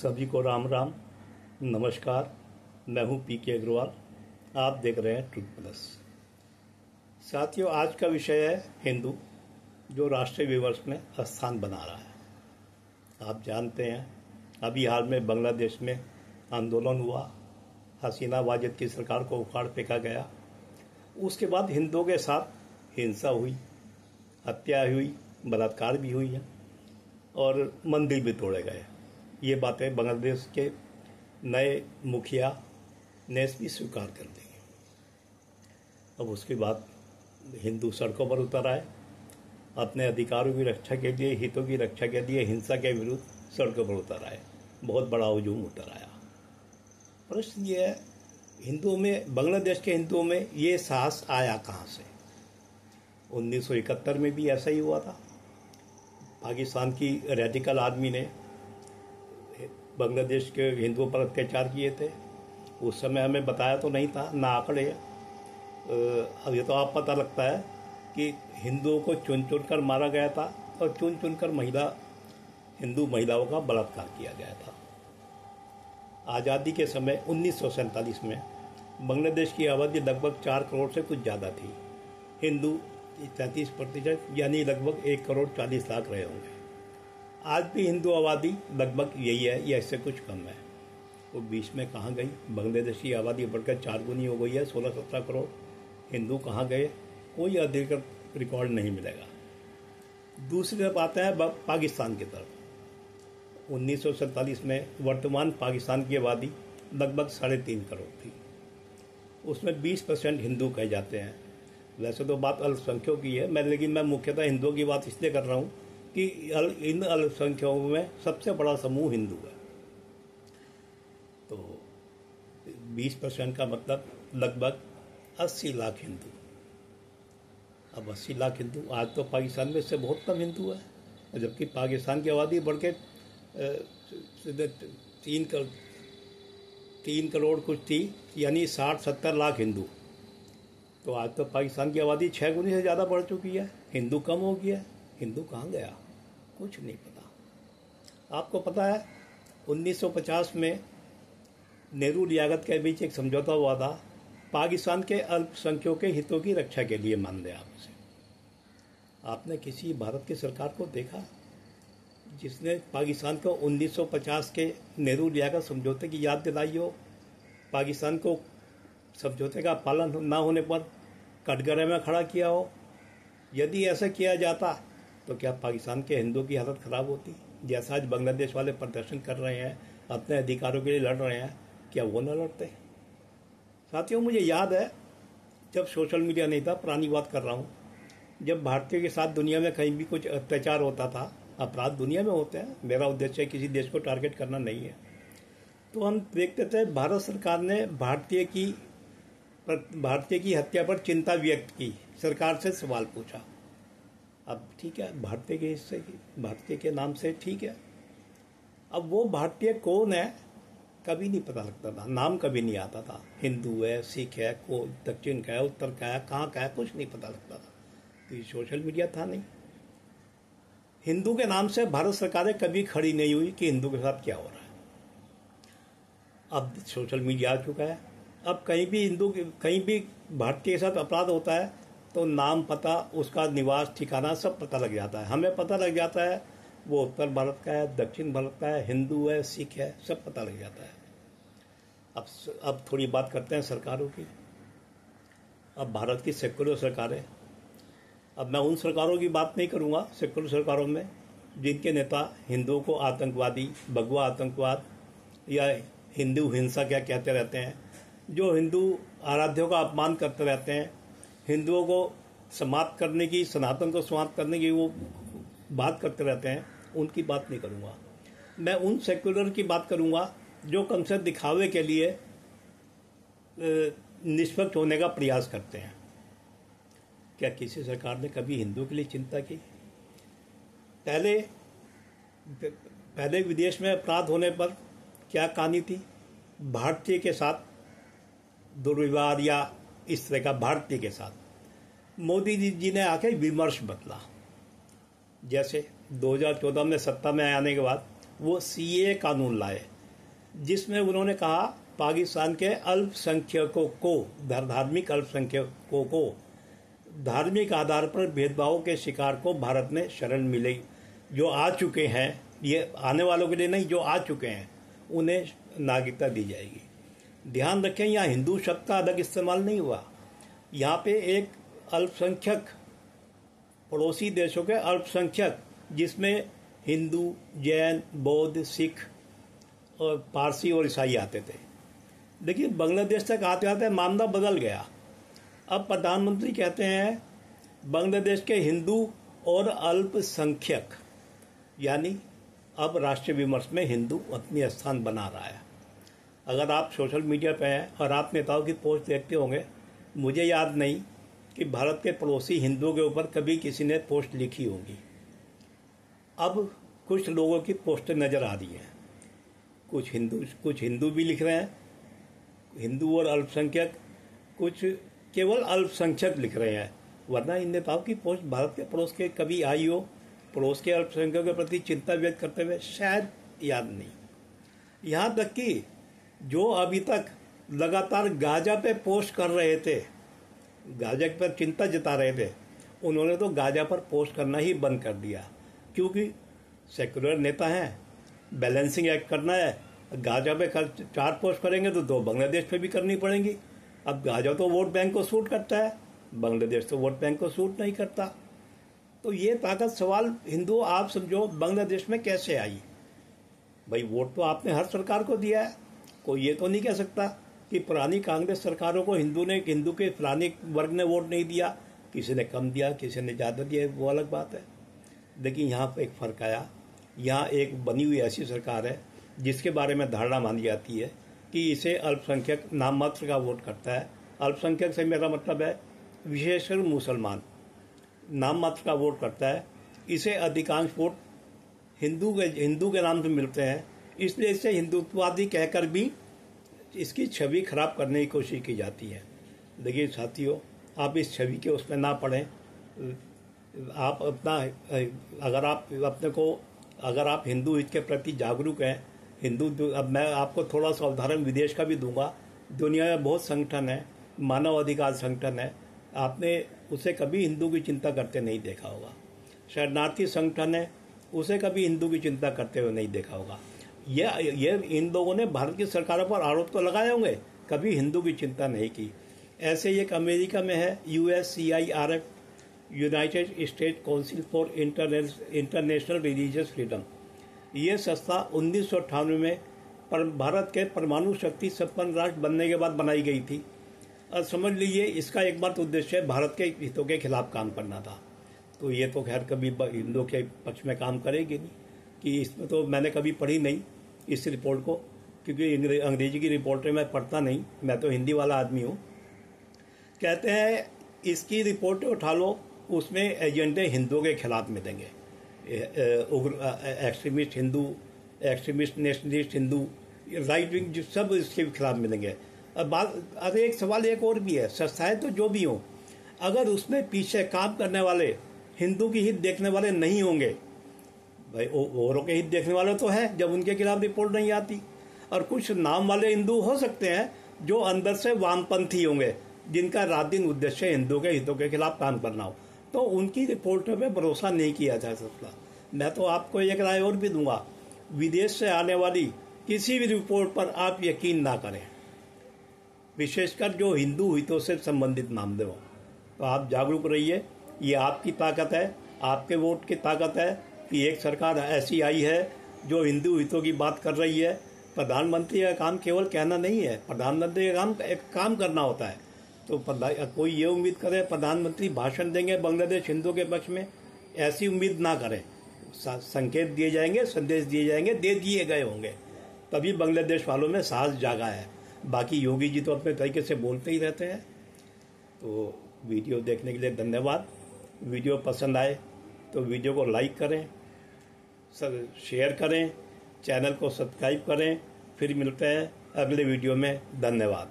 सभी को राम राम, नमस्कार। मैं हूं पी के अग्रवाल। आप देख रहे हैं ट्रूथ प्लस। साथियों, आज का विषय है हिंदू, जो राष्ट्रीय विमर्श में स्थान बना रहा है। आप जानते हैं, अभी हाल में बांग्लादेश में आंदोलन हुआ, हसीना वाजिद की सरकार को उखाड़ फेंका गया। उसके बाद हिंदुओं के साथ हिंसा हुई, हत्या हुई, बलात्कार भी हुई है और मंदिर भी तोड़े गए। ये बातें बांग्लादेश के नए मुखिया ने भी स्वीकार कर दी। अब उसके बाद हिंदू सड़कों पर उतर आए, अपने अधिकारों की रक्षा के लिए, हितों की रक्षा के लिए हिंसा के विरुद्ध सड़कों पर उतर आए। बहुत बड़ा हुजूम उतर आया। प्रश्न ये है, हिंदुओं में, बांग्लादेश के हिंदुओं में ये साहस आया कहाँ से? 1971 में भी ऐसा ही हुआ था। पाकिस्तान की रेडिकल आर्मी ने बांग्लादेश के हिंदुओं पर अत्याचार किए थे। उस समय हमें बताया तो नहीं था, ना आंकड़े। अब ये तो आप पता लगता है कि हिंदुओं को चुन चुन कर मारा गया था और चुन चुन कर हिंदू महिलाओं का बलात्कार किया गया था। आज़ादी के समय 1947 में बांग्लादेश की आबादी लगभग 4 करोड़ से कुछ ज़्यादा थी। हिंदू 33%, यानी लगभग 1 करोड़ 40 लाख रहे होंगे। आज भी हिंदू आबादी लगभग यही है या इससे कुछ कम है। वो बीच में कहाँ गई? बांग्लादेश की आबादी बढ़कर 4 गुनी हो गई है, 16-17 करोड़। हिंदू कहाँ गए? कोई अधिकृत रिकॉर्ड नहीं मिलेगा। दूसरी तरफ आता है पाकिस्तान की तरफ। 1947 में वर्तमान पाकिस्तान की आबादी लगभग 3.5 करोड़ थी। उसमें 20% हिंदू कहे जाते हैं। वैसे तो बात अल्पसंख्यकों की है, लेकिन मैं मुख्यतः हिंदुओं की बात इसलिए कर रहा हूँ कि इन अल्पसंख्यकों में सबसे बड़ा समूह हिंदू है। तो 20% का मतलब लगभग 80 लाख हिंदू। अब 80 लाख हिंदू, आज तो पाकिस्तान में इससे बहुत कम हिंदू है, जबकि पाकिस्तान की आबादी बढ़ के 3 करोड़ कुछ थी, यानी 60-70 लाख हिंदू। तो आज तो पाकिस्तान की आबादी 6 गुनी से ज़्यादा बढ़ चुकी है। हिंदू कम हो गया। हिंदू कहाँ गया? कुछ नहीं पता। आपको पता है 1950 में नेहरू लियाकत के बीच एक समझौता हुआ था, पाकिस्तान के अल्पसंख्यकों के हितों की रक्षा के लिए, मान लें आप उसे। आपने किसी भारत की सरकार को देखा जिसने पाकिस्तान को 1950 के नेहरू लियाकत समझौते की याद दिलाई हो? पाकिस्तान को समझौते का पालन न होने पर कटघरे में खड़ा किया हो? यदि ऐसा किया जाता तो क्या पाकिस्तान के हिंदुओं की हालत खराब होती? जैसा आज बांग्लादेश वाले प्रदर्शन कर रहे हैं, अपने अधिकारों के लिए लड़ रहे हैं, क्या वो न लड़ते? साथियों, मुझे याद है जब सोशल मीडिया नहीं था, पुरानी बात कर रहा हूँ, जब भारतीयों के साथ दुनिया में कहीं भी कुछ अत्याचार होता था, अपराध दुनिया में होते हैं, मेरा उद्देश्य किसी देश को टारगेट करना नहीं है, तो हम देखते थे भारत सरकार ने भारतीय की हत्या पर चिंता व्यक्त की, सरकार से सवाल पूछा। अब ठीक है, भारतीय के हिस्से की, भारतीय के नाम से ठीक है। अब वो भारतीय कौन है कभी नहीं पता लगता था, नाम कभी नहीं आता था। हिंदू है, सिख है, को दक्षिण का है, उत्तर का है, कहाँ का है, कुछ नहीं पता लगता था। तो ये सोशल मीडिया था नहीं। हिंदू के नाम से भारत सरकारें कभी खड़ी नहीं हुई कि हिंदू के साथ क्या हो रहा है। अब सोशल मीडिया आ चुका है। अब कहीं भी भारतीय के साथ अपराध होता है तो नाम, पता, उसका निवास ठिकाना सब पता लग जाता है। हमें पता लग जाता है वो उत्तर भारत का है, दक्षिण भारत का है, हिंदू है, सिख है, सब पता लग जाता है। अब थोड़ी बात करते हैं सरकारों की। अब भारत की सेक्युलर सरकारें, अब मैं उन सरकारों की बात नहीं करूँगा, सेक्युलर सरकारों में जिनके नेता हिंदुओं को आतंकवादी, भगवा आतंकवाद या हिंदू हिंसा क्या कहते रहते हैं, जो हिंदू आराध्यों का अपमान करते रहते हैं, हिंदुओं को समाप्त करने की, सनातन को समाप्त करने की वो बात करते रहते हैं, उनकी बात नहीं करूँगा। मैं उन सेक्युलर की बात करूँगा जो कम से दिखावे के लिए निष्पक्ष होने का प्रयास करते हैं। क्या किसी सरकार ने कभी हिंदुओं के लिए चिंता की? पहले विदेश में अपराध होने पर क्या कहानी थी? भारतीय के साथ दुर्व्यवहार या इस तरह का भारतीय के साथ मोदी जी ने आके विमर्श बदला। जैसे 2014 में सत्ता में आने के बाद वो सीए कानून लाए, जिसमें उन्होंने कहा पाकिस्तान के अल्पसंख्यकों को, धार्मिक अल्पसंख्यकों को धार्मिक आधार पर भेदभाव के शिकार को भारत में शरण मिले। जो आ चुके हैं, ये आने वालों के लिए नहीं, जो आ चुके हैं उन्हें नागरिकता दी जाएगी। ध्यान रखें, यहाँ हिंदू शब्द का अलग इस्तेमाल नहीं हुआ। यहाँ पे एक अल्पसंख्यक, पड़ोसी देशों के अल्पसंख्यक, जिसमें हिंदू, जैन, बौद्ध, सिख और पारसी और ईसाई आते थे। लेकिन बांग्लादेश तक आते आते मामला बदल गया। अब प्रधानमंत्री कहते हैं बांग्लादेश के हिंदू और अल्पसंख्यक, यानी अब राष्ट्रीय विमर्श में हिंदू अपनी स्थान बना रहा है। अगर आप सोशल मीडिया पे हैं और आप नेताओं की पोस्ट देखते होंगे, मुझे याद नहीं कि भारत के पड़ोसी हिंदुओं के ऊपर कभी किसी ने पोस्ट लिखी होगी। अब कुछ लोगों की पोस्टें नजर आ रही हैं, कुछ हिंदू भी लिख रहे हैं, हिंदू और अल्पसंख्यक, कुछ केवल अल्पसंख्यक लिख रहे हैं। वरना इन नेताओं की पोस्ट भारत के पड़ोस के कभी आई हो, पड़ोस के अल्पसंख्यकों के प्रति चिंता व्यक्त करते हुए, शायद याद नहीं। यहाँ तक कि जो अभी तक लगातार गाजा पे पोस्ट कर रहे थे, गाजा पर चिंता जता रहे थे, उन्होंने तो गाजा पर पोस्ट करना ही बंद कर दिया, क्योंकि सेक्युलर नेता हैं, बैलेंसिंग एक्ट करना है। गाजा पे 4 पोस्ट करेंगे तो 2 बांग्लादेश पे भी करनी पड़ेंगी। अब गाजा तो वोट बैंक को सूट करता है, बांग्लादेश तो वोट बैंक को सूट नहीं करता। तो ये ताकत सवाल हिंदू आप समझो बांग्लादेश में कैसे आई? भाई वोट तो आपने हर सरकार को दिया है, कोई ये तो नहीं कह सकता कि पुरानी कांग्रेस सरकारों को हिंदू के फलानी वर्ग ने वोट नहीं दिया, किसी ने कम दिया, किसी ने ज़्यादा दिया, वो अलग बात है। लेकिन यहाँ पर एक फ़र्क आया, यहाँ एक बनी हुई ऐसी सरकार है जिसके बारे में धारणा मानी जाती है कि इसे अल्पसंख्यक नाम मात्र का वोट करता है। अल्पसंख्यक से मेरा मतलब है विशेषकर मुसलमान, नाम मात्र का वोट करता है। इसे अधिकांश वोट हिंदू के नाम से मिलते हैं, इसलिए इसे हिंदुत्ववादी कहकर भी इसकी छवि खराब करने की कोशिश की जाती है। देखिए साथियों, आप इस छवि के उसमें ना पड़ें। आप अपना, अगर आप हिंदू हित के प्रति जागरूक हैं, अब मैं आपको थोड़ा सा उदाहरण विदेश का भी दूंगा। दुनिया में बहुत संगठन है, मानव अधिकार संगठन है, आपने उसे कभी हिंदू की चिंता करते नहीं देखा होगा। शरणार्थी संगठन है, उसे कभी हिंदू की चिंता करते हुए नहीं देखा होगा। ये इन लोगों ने भारत की सरकारों पर आरोप तो लगाए होंगे, कभी हिंदू की चिंता नहीं की। ऐसे ही एक अमेरिका में है USCIRF, United state council for international religious freedom. ये संस्था 1998 में भारत के परमाणु शक्ति संपन्न राष्ट्र बनने के बाद बनाई गई थी। और समझ लीजिए इसका एकमात्र उद्देश्य भारत के हितों के खिलाफ काम करना था। तो ये तो खैर कभी हिंदुओं के पक्ष में काम करेगी नहीं, कि इसमें तो मैंने कभी पढ़ी नहीं इस रिपोर्ट को, क्योंकि अंग्रेजी की रिपोर्टें मैं पढ़ता नहीं, मैं तो हिंदी वाला आदमी हूँ। कहते हैं इसकी रिपोर्टें उठा लो, उसमें एजेंडे हिंदुओं के खिलाफ मिलेंगे, extremist Hindu, extremist nationalist Hindu, right wing, सब इसके खिलाफ मिलेंगे। अब एक सवाल एक और भी है, संस्थाएं तो जो भी हों, अगर उसमें पीछे काम करने वाले हिंदू की हित देखने वाले नहीं होंगे, भाई औरों के हित देखने वाले तो है जब उनके खिलाफ रिपोर्ट नहीं आती। और कुछ नाम वाले हिंदू हो सकते हैं जो अंदर से वामपंथी होंगे, जिनका रात दिन उद्देश्य हिंदुओं के हितों के खिलाफ काम करना हो, तो उनकी रिपोर्टों पे भरोसा नहीं किया जा सकता। मैं तो आपको एक राय और भी दूंगा, विदेश से आने वाली किसी भी रिपोर्ट पर आप यकीन ना करें, विशेषकर जो हिंदू हितों से संबंधित मामले हो। तो आप जागरूक रहिए, ये आपकी ताकत है, आपके वोट की ताकत है कि एक सरकार ऐसी आई है जो हिंदू हितों की बात कर रही है। प्रधानमंत्री का काम केवल कहना नहीं है, प्रधानमंत्री का काम एक काम करना होता है। तो कोई ये उम्मीद करे प्रधानमंत्री भाषण देंगे बांग्लादेश हिंदुओं के पक्ष में, ऐसी उम्मीद ना करें। संकेत दिए जाएंगे, संदेश दिए जाएंगे, दे दिए गए होंगे, तभी बांग्लादेश वालों में साहस जागा है। बाकी योगी जी तो अपने तरीके से बोलते ही रहते हैं। तो वीडियो देखने के लिए धन्यवाद। वीडियो पसंद आए तो वीडियो को लाइक करें, शेयर करें, चैनल को सब्सक्राइब करें। फिर मिलते हैं अगले वीडियो में। धन्यवाद।